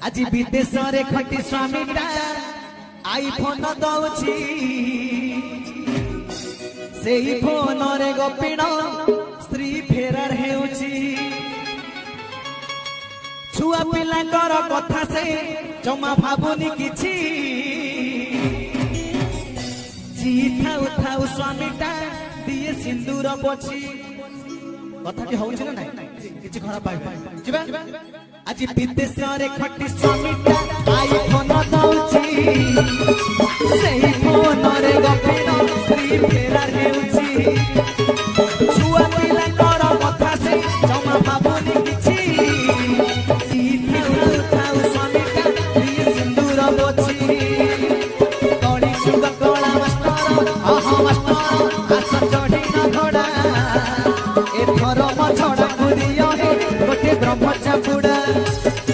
आज विदेश रे खटी स्वामीटा आईफोन दौची से फोन रे गोपिण स्त्री फेरार हेउची छुआ पिलांकर कथा से जमा भाबुनी किछि जी थाउ थाउ स्वामीटा दिए सिंदूर पोछि कथा के होउछि ना नाही किछि खराब पाइबा जिबा आज विदेश रे खटी स्वामीटा आईफोन दौची से